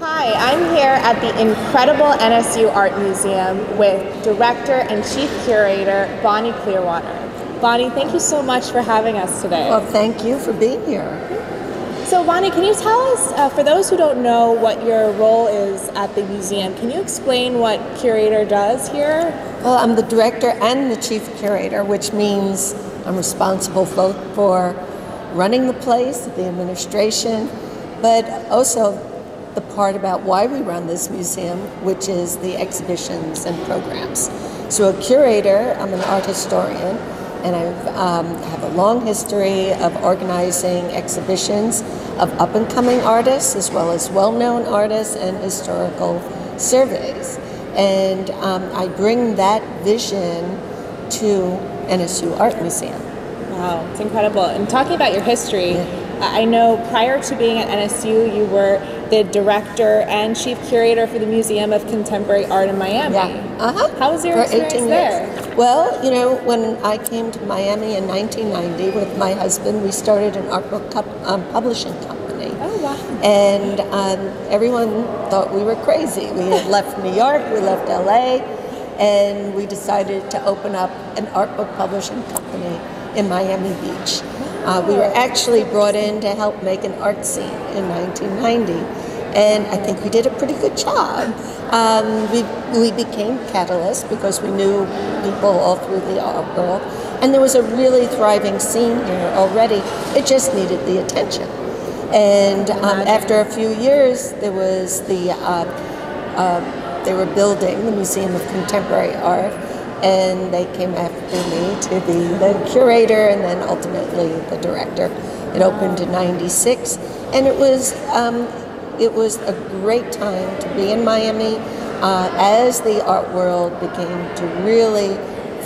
Hi, I'm here at the incredible NSU Art Museum with Director and Chief Curator Bonnie Clearwater. Bonnie, thank you so much for having us today. Well, thank you for being here. So Bonnie, can you tell us, for those who don't know what your role is at the museum, can you explain what Curator does here? Well, I'm the Director and the Chief Curator, which means I'm responsible both for running the place, the administration, but also the part about why we run this museum, which is the exhibitions and programs. So a curator, I'm an art historian, and I have a long history of organizing exhibitions of up-and-coming artists as well as well-known artists and historical surveys. And I bring that vision to NSU Art Museum. Wow, it's incredible. And talking about your history, I know prior to being at NSU, you were the Director and Chief Curator for the Museum of Contemporary Art in Miami. Yeah. How was your experience there? Well, you know, when I came to Miami in 1990 with my husband, we started an art book publishing company. Oh, wow. And everyone thought we were crazy. We had left New York, we left LA, and we decided to open up an art book publishing company in Miami Beach. We were actually brought in to help make an art scene in 1990, and I think we did a pretty good job. We became catalysts because we knew people all through the art world, and there was a really thriving scene here already. It just needed the attention. And after a few years, there was they were building the Museum of Contemporary Art, and they came after me to be the curator and then ultimately the director. It opened in '96, and it was a great time to be in Miami as the art world began to really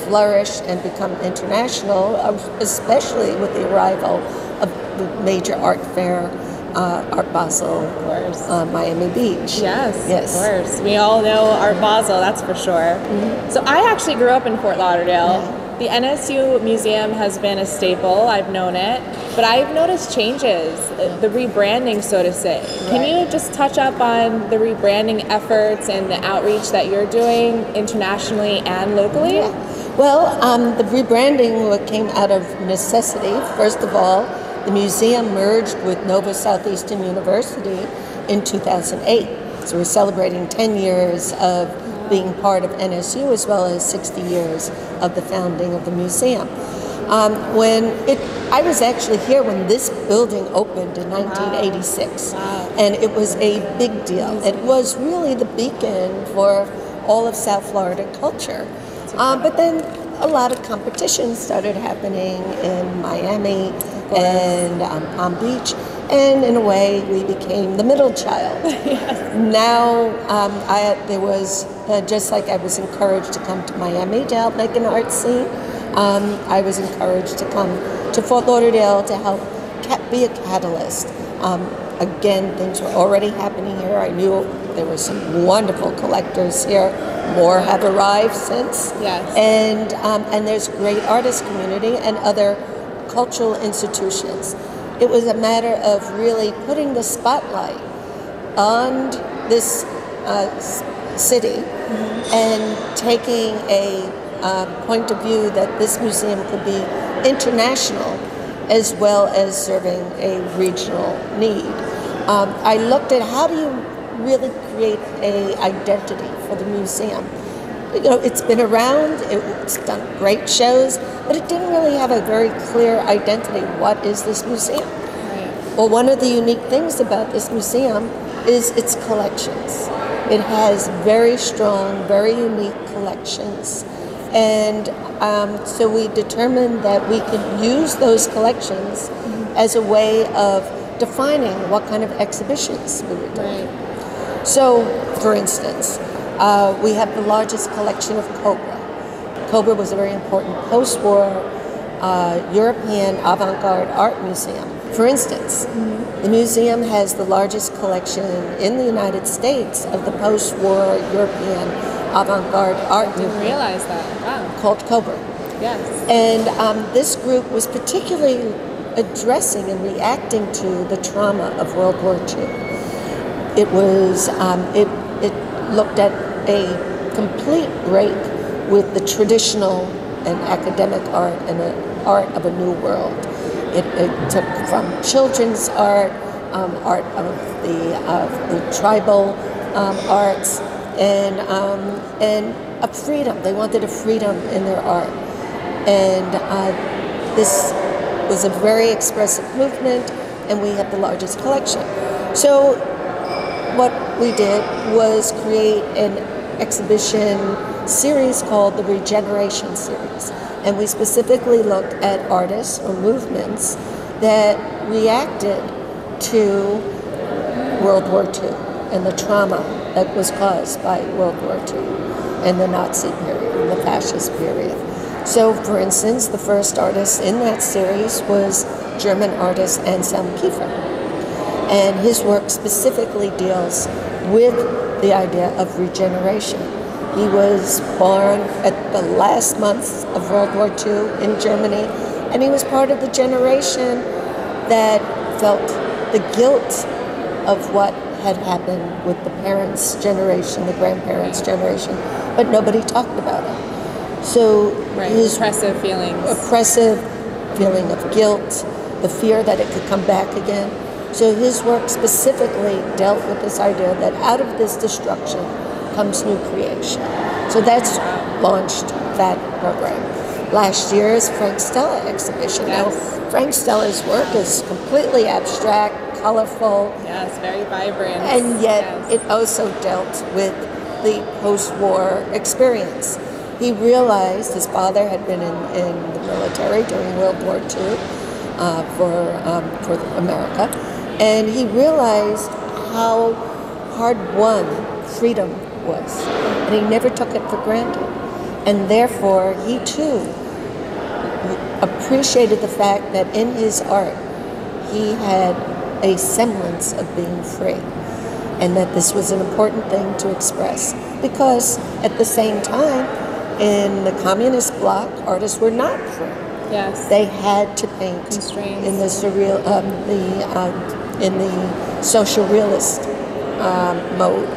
flourish and become international, especially with the arrival of the major art fair, Art Basel, of course. Miami Beach. Yes, of course. We all know Art Basel, that's for sure. Mm-hmm. So I actually grew up in Fort Lauderdale. Yeah. The NSU Museum has been a staple, I've known it, but I've noticed changes, the rebranding, so to say. Right. Can you just touch up on the rebranding efforts and the outreach that you're doing internationally and locally? Yeah. Well, the rebranding came out of necessity. First of all, the museum merged with Nova Southeastern University in 2008. So we're celebrating 10 years of being part of NSU as well as 60 years of the founding of the museum. I was actually here when this building opened in 1986. Wow. And it was a big deal. It was really the beacon for all of South Florida culture. But then a lot of competition started happening in Miami and Palm Beach, and in a way we became the middle child. Yes. Now there was, just like I was encouraged to come to Miami to help make an art scene, I was encouraged to come to Fort Lauderdale to help be a catalyst. Again, things were already happening here. I knew there were some wonderful collectors here. More have arrived since. Yes. And there's great artist community and other cultural institutions. It was a matter of really putting the spotlight on this city and taking a point of view that this museum could be international as well as serving a regional need. I looked at how do you really create an identity for the museum. You know, it's been around, it's done great shows, but it didn't really have a very clear identity. What is this museum? Right. Well, one of the unique things about this museum is its collections. It has very strong, very unique collections. And so we determined that we could use those collections as a way of defining what kind of exhibitions we were doing. Right. So, for instance, we have the largest collection of Cobra. Cobra was a very important post-war European avant-garde art museum. For instance, the museum has the largest collection in the United States of the post-war European avant-garde art movement. I didn't realize that. Wow. Called Cobra. Yes. And this group was particularly addressing and reacting to the trauma of World War II. it was it looked at a complete break with the traditional and academic art and the art of a new world. It took from children's art, art of the tribal arts, and a freedom. They wanted a freedom in their art, and this was a very expressive movement, and we have the largest collection. So what we did was create an exhibition series called the Regeneration Series, and we specifically looked at artists or movements that reacted to World War II and the trauma that was caused by World War II and the Nazi period and the fascist period. So, for instance, the first artist in that series was German artist Anselm Kiefer, and his work specifically deals with the idea of regeneration. He was born at the last months of World War II in Germany, and he was part of the generation that felt the guilt of what had happened with the parents' generation, the grandparents' generation, but nobody talked about it. So his oppressive feeling of guilt, the fear that it could come back again. So his work specifically dealt with this idea that out of this destruction comes new creation. So that's launched that program. Last year's Frank Stella exhibition. Yes. Now, Frank Stella's work is completely abstract, colorful. Yes, very vibrant. And yet it also dealt with the post-war experience. He realized his father had been in the military during World War II for America, and he realized how hard-won freedom was, and he never took it for granted. And therefore, he too appreciated the fact that in his art, he had a semblance of being free, and that this was an important thing to express, because at the same time, in the communist bloc, artists were not free. Yes, they had to paint constraints in the surreal, in the social realist mode.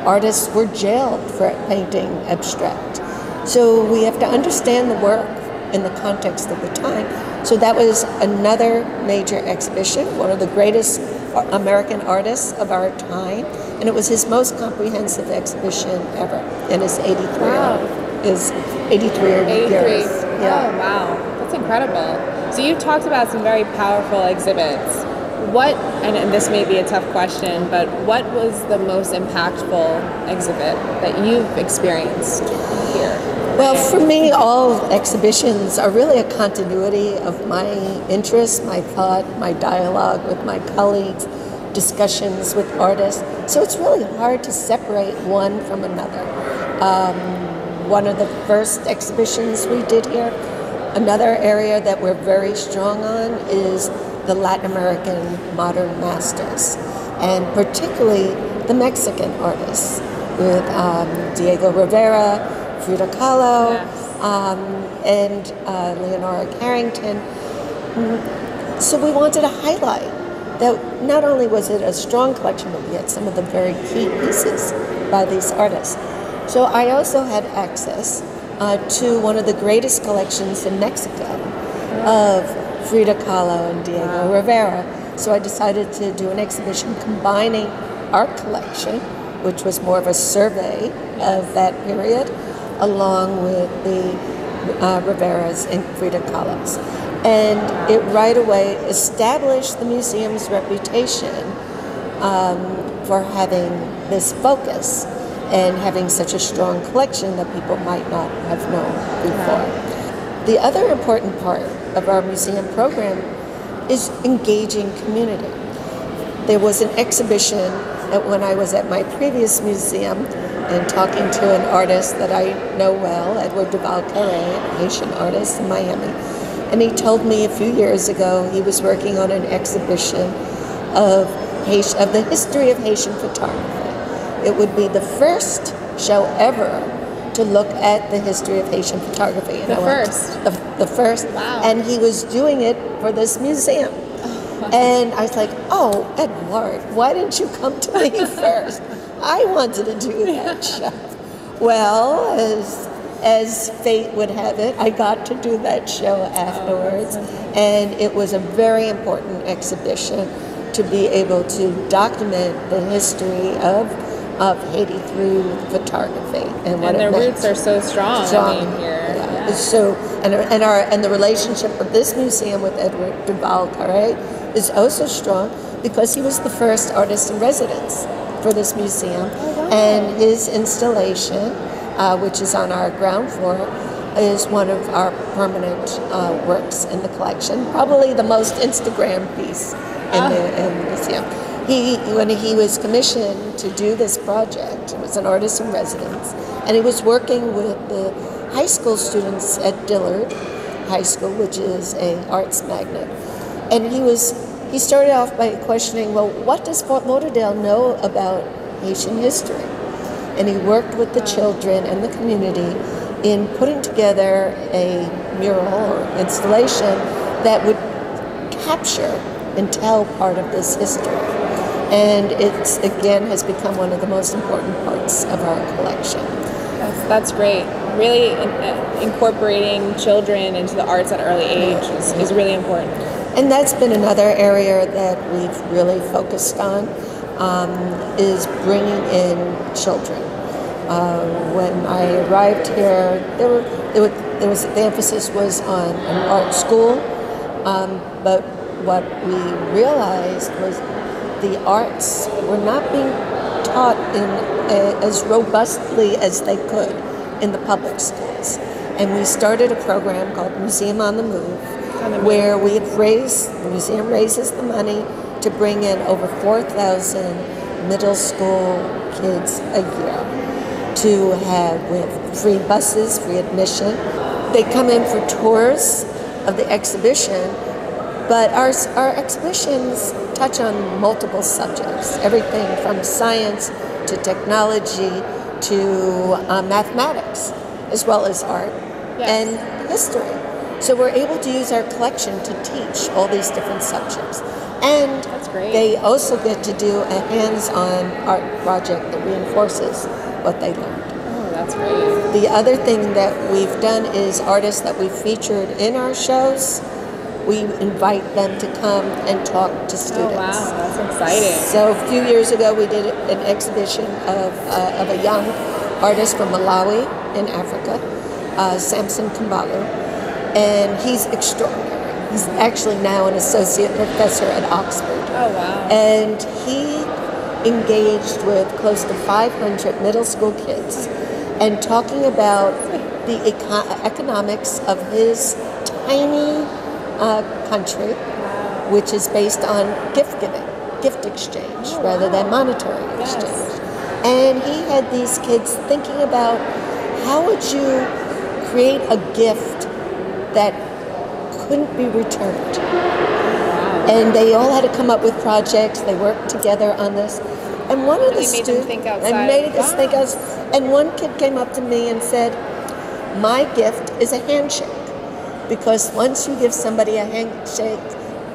Artists were jailed for painting abstract. So we have to understand the work in the context of the time. So that was another major exhibition, one of the greatest American artists of our time, and it was his most comprehensive exhibition ever in his 83 years. Yeah. Oh, wow. That's incredible. So you talked about some very powerful exhibits. What, and this may be a tough question, but what was the most impactful exhibit that you've experienced here? Well, for me, all exhibitions are really a continuity of my interests, my thought, my dialogue with my colleagues, discussions with artists. So it's really hard to separate one from another. One of the first exhibitions we did here, another area that we're very strong on is the Latin American modern masters, and particularly the Mexican artists with Diego Rivera, Frida Kahlo, and Leonora Carrington. So we wanted to highlight that not only was it a strong collection, but we had some of the very key pieces by these artists. So I also had access to one of the greatest collections in Mexico of Frida Kahlo and Diego Rivera. So I decided to do an exhibition combining our collection, which was more of a survey of that period, along with the Riveras and Frida Kahlos. And it right away established the museum's reputation for having this focus and having such a strong collection that people might not have known before. The other important part of our museum program is engaging community. There was an exhibition that when I was at my previous museum and talking to an artist that I know well, Edward Duval Carré, a Haitian artist in Miami, and he told me a few years ago he was working on an exhibition of the history of Haitian photography. It would be the first show ever to look at the history of Haitian photography. The first? The first. Wow. And he was doing it for this museum. And I was like, oh, Edward, why didn't you come to me first? I wanted to do that show. Well, as fate would have it, I got to do that show afterwards, and it was a very important exhibition to be able to document the history of Haiti through photography and what their it meant. roots are so strong. I mean, here. Yeah. So and the relationship of this museum with Edward Duval Carré is also strong because he was the first artist in residence for this museum, and his installation, which is on our ground floor, is one of our permanent works in the collection. Probably the most Instagram piece in the museum. When he was commissioned to do this project, it was an artist in residence, and he was working with the high school students at Dillard High School, which is an arts magnet. And he started off by questioning, well, what does Fort Lauderdale know about Haitian history? And he worked with the children and the community in putting together a mural or installation that would capture and tell part of this history. And it's, again, has become one of the most important parts of our collection. That's great. Really incorporating children into the arts at an early age is really important. And that's been another area that we've really focused on, is bringing in children. When I arrived here, the emphasis was on an art school, but what we realized was the arts were not being taught as robustly as they could in the public schools. And we started a program called Museum on the Move, where the museum raises the money to bring in over 4,000 middle school kids a year to have with free buses, free admission. They come in for tours of the exhibition, but our exhibitions touch on multiple subjects, everything from science to technology to mathematics, as well as art and history. So we're able to use our collection to teach all these different subjects. And that's great. They also get to do a hands-on art project that reinforces what they learned. Oh, that's great. The other thing that we've done is artists that we've featured in our shows, we invite them to come and talk to students. Oh, wow, that's exciting. So a few years ago, we did an exhibition of a young artist from Malawi in Africa, Samson Kambalu, and he's extraordinary. He's actually now an associate professor at Oxford. Oh, wow. And he engaged with close to 500 middle school kids and talking about the economics of his tiny country, which is based on gift giving, gift exchange, rather than monetary exchange. And he had these kids thinking about how would you create a gift that couldn't be returned. And they all had to come up with projects. They worked together on this. And one of the students think outside. And one kid came up to me and said, "My gift is a handshake, because once you give somebody a handshake,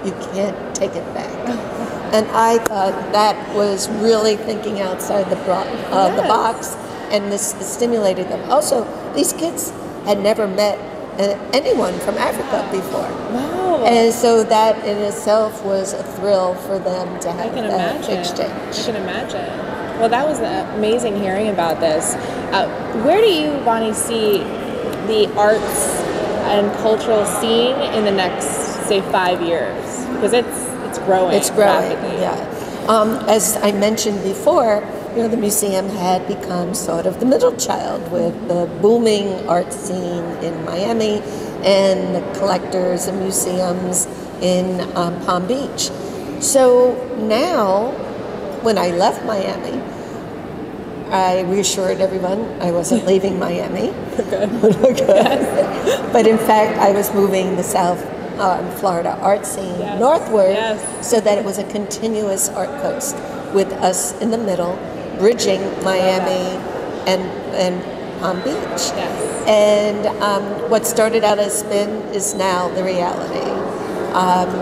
you can't take it back." And I thought that was really thinking outside the box, and this stimulated them. Also, these kids had never met anyone from Africa before. Wow. And so that in itself was a thrill for them to have that exchange. I can imagine. Well, that was amazing hearing about this. Where do you, Bonnie, see the arts and cultural scene in the next, say, 5 years? Because it's growing. It's growing, rapidly. Yeah. As I mentioned before, the museum had become sort of the middle child with the booming art scene in Miami and the collectors and museums in Palm Beach. So now, when I left Miami, I reassured everyone I wasn't leaving Miami. Good. But in fact, I was moving the South Florida art scene northward, so that it was a continuous art coast with us in the middle, bridging Miami and Palm Beach. And what started out as spin is now the reality. have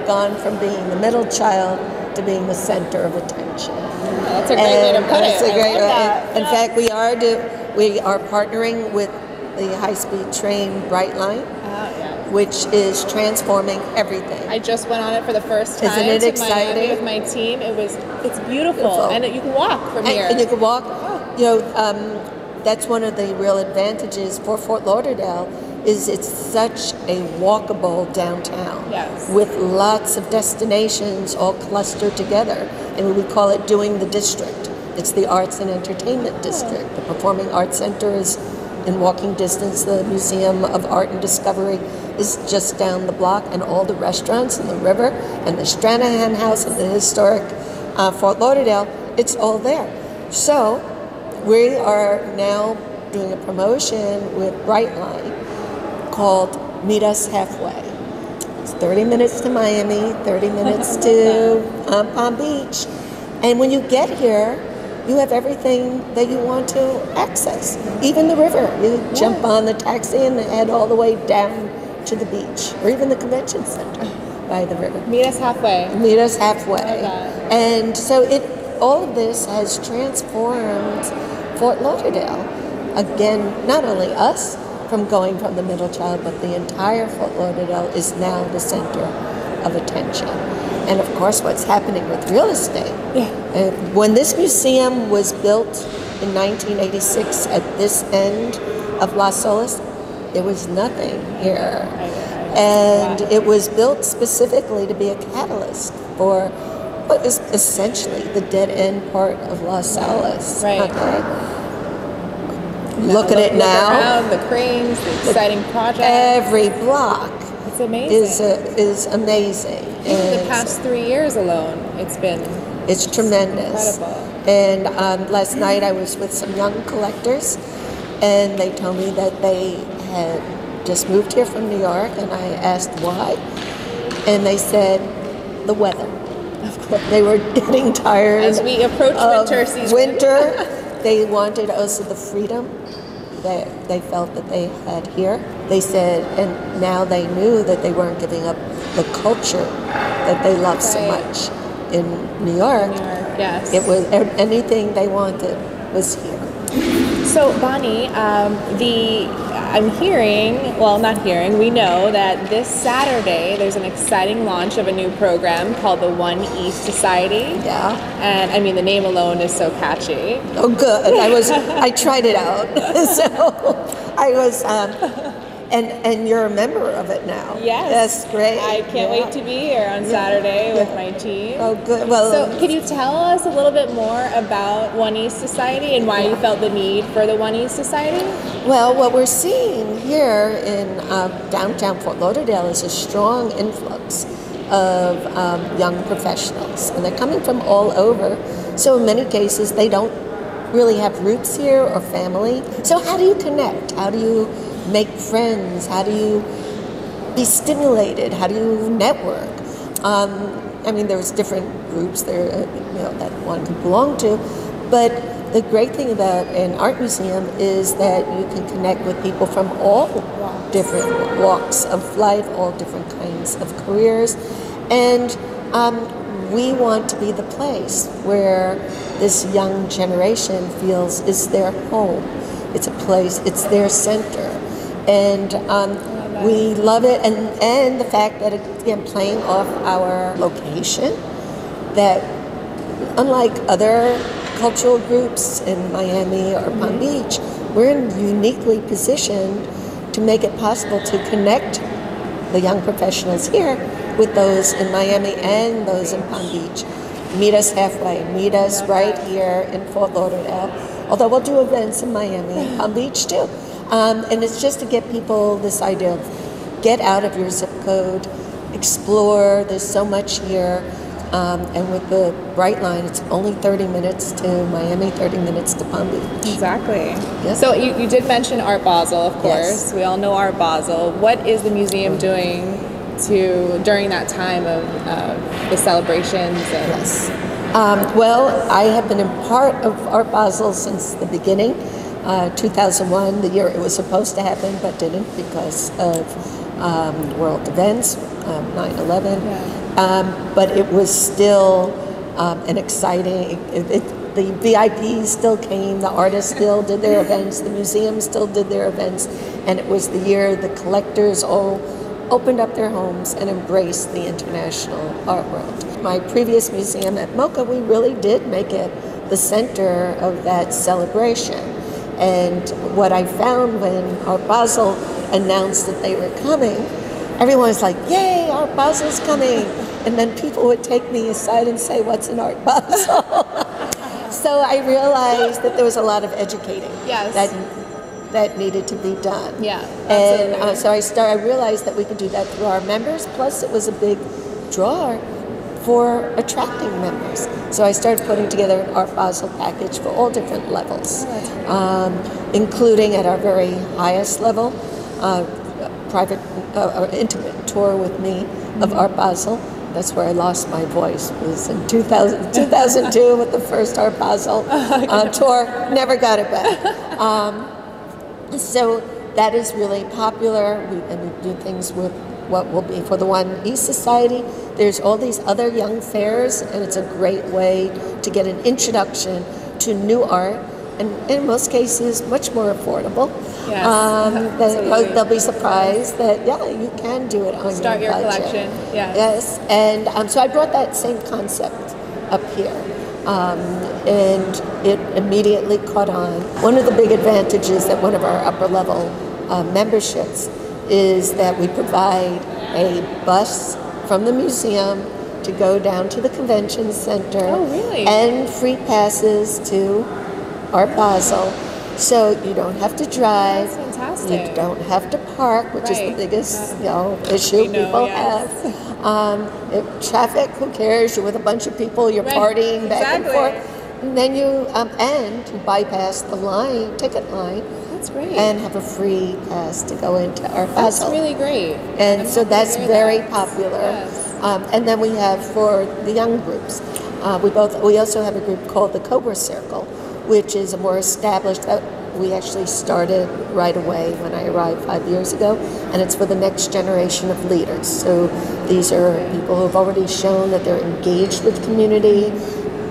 gone from being the middle child to being the center of attention. That's a great way to put it. That's a great way. That. In fact, we are partnering with the high-speed train Brightline, which is transforming everything. I just went on it for the first time. Isn't it exciting? Miami with my team. It's beautiful, and you can walk from here. And you can walk. You know, that's one of the real advantages for Fort Lauderdale. Is it's such a walkable downtown with lots of destinations all clustered together, and we call it doing the district. It's the arts and entertainment district. The Performing Arts Center is in walking distance. The Museum of Art and Discovery is just down the block, and all the restaurants and the river and the Stranahan House and the historic Fort Lauderdale, it's all there. So we are now doing a promotion with Brightline called Meet Us Halfway. It's 30 minutes to Miami, 30 minutes to Palm Beach. And when you get here, you have everything that you want to access, even the river. You jump on the taxi and head all the way down to the beach, or even the convention center by the river. Meet us halfway. Meet us halfway. And so all of this has transformed Fort Lauderdale. Again, not only us from going from the middle child, but the entire Fort Lauderdale is now the center of attention. And of course, what's happening with real estate. When this museum was built in 1986 at this end of Las Olas, there was nothing here. And it was built specifically to be a catalyst for what is essentially the dead end part of Las Olas. Look at it now. Around, the cranes, the exciting projects. Every block it's amazing. is amazing. Even the past 3 years alone, it's tremendous. Incredible. And last night I was with some young collectors, and they told me that they had just moved here from New York, and I asked why, and they said the weather. Of course. They were getting tired as we approach winter season. They wanted also the freedom that they felt that they had here. They said, and now they knew that they weren't giving up the culture that they love so much in New York. Yes. It was anything they wanted was here. So Bonnie, I'm hearing, well, not hearing, we know that this Saturday there's an exciting launch of a new program called the One East Society. Yeah. And I mean, the name alone is so catchy. Oh, good. I tried it out. So I was, and you're a member of it now. Yes. That's great. I can't wait to be here on Saturday with my team. Oh, good. Well, so can you tell us a little bit more about One East Society and why you felt the need for the One East Society? Well, what we're seeing here in downtown Fort Lauderdale is a strong influx of young professionals, and they're coming from all over. So in many cases, they don't really have roots here or family. So how do you connect? How do you make friends? How do you be stimulated? How do you network? I mean, there's different groups there, that one can belong to, but the great thing about an art museum is that you can connect with people from all different walks of life, all different kinds of careers, and we want to be the place where this young generation feels is their home. It's a place, it's their center. And we love it, and the fact that, again, playing off our location, that unlike other cultural groups in Miami or Palm Beach, we're uniquely positioned to make it possible to connect the young professionals here with those in Miami and those in Palm Beach. Meet us halfway. Meet us right here in Fort Lauderdale, although we'll do events in Miami and Palm Beach too. And it's just to get people this idea of get out of your zip code, explore. There's so much here. And with the Brightline, it's only 30 minutes to Miami, 30 minutes to Palm Beach. Exactly. Yes. So you did mention Art Basel, of course. Yes. We all know Art Basel. What is the museum doing during that time of the celebrations? Yes. Well, I have been a part of Art Basel since the beginning. 2001, the year it was supposed to happen, but didn't because of world events, 9/11. Yeah. But it was still an exciting. The VIPs still came, the artists still did their events, the museums still did their events, and it was the year the collectors all opened up their homes and embraced the international art world. My previous museum at MoCA, we really did make it the center of that celebration. And what I found when Art Basel announced that they were coming, everyone was like, yay, Art Basel's coming. And then people would take me aside and say, what's an Art Basel? So I realized that there was a lot of educating that needed to be done. Yeah, and so I realized that we could do that through our members. Plus, it was a big draw for attracting members. So I started putting together an Art Basel package for all different levels, including at our very highest level, private or intimate tour with me of Art Basel. That's where I lost my voice. It was in 2002 with the first Art Basel tour. Never got it back. So that is really popular. And we do things with what will be for the One East Society. There's all these other young fairs, and it's a great way to get an introduction to new art, and in most cases, much more affordable. Yes, they'll be surprised that, you can do it on Start your budget. collection. Yes, and so I brought that same concept up here. And it immediately caught on. One of the big advantages that one of our upper level memberships is that we provide a bus from the museum to go down to the convention center. Oh, really? And free passes to Art Basel. So you don't have to drive. That's fantastic. You don't have to park, which is the biggest issue people have. Traffic, who cares? You're with a bunch of people, you're partying back and forth. And then you bypass the ticket line. That's great. And have a free pass to go into Art Basel. That's really great. And so that's very popular. Yes. And then we have for the young groups, we also have a group called the Cobra Circle, which is a more established. We actually started right away when I arrived 5 years ago, and it's for the next generation of leaders. So these are people who have already shown that they're engaged with community,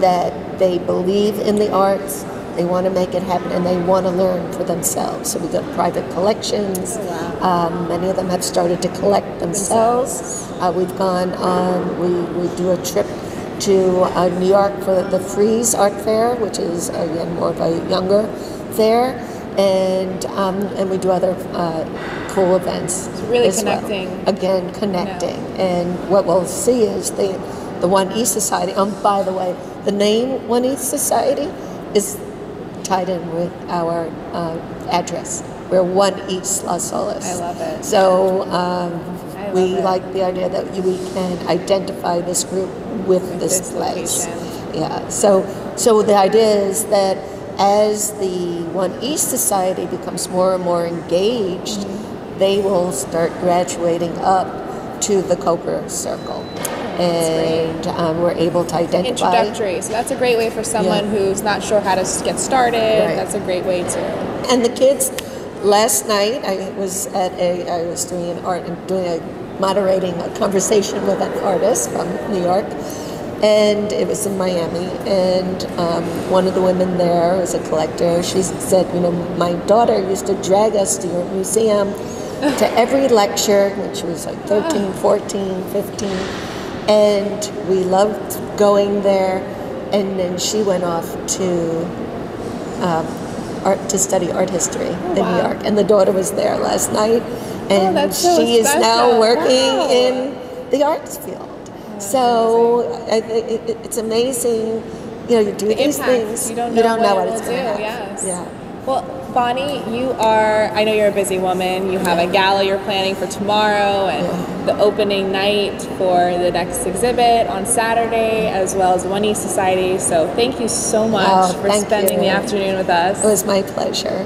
that they believe in the arts, they want to make it happen, and they want to learn for themselves. So we've got private collections. Many of them have started to collect themselves. We've gone on, we do a trip to New York for the Frieze Art Fair, which is, again, more of a younger fair, and we do other cool events. It's really connecting. Well. Again, connecting. And what we'll see is the One East Society. By the way, the name One East Society is tied in with our address. We're One East Las Olas. I love it. So we like the idea that we can identify this group with this place. Location. Yeah. So the idea is that as the One East Society becomes more and more engaged, they will start graduating up to the Cobra Circle. And we're able to identify. Introductory. So that's a great way for someone who's not sure how to get started. Right. That's a great way to. And the kids, last night I was moderating a conversation with an artist from New York, and it was in Miami. And one of the women there was a collector. She said, my daughter used to drag us to your museum to every lecture when she was like 13, 14, 15. And we loved going there, and then she went off to study art history in New York, and the daughter was there last night, and she is now working in the arts field. So it's amazing, you do these things, you don't know what it's going to happen. Yes. Yeah. Well, Bonnie, I know you're a busy woman. You have a gala you're planning for tomorrow, and the opening night for the next exhibit on Saturday, as well as the One East Society. So thank you so much for spending the afternoon with us. It was my pleasure.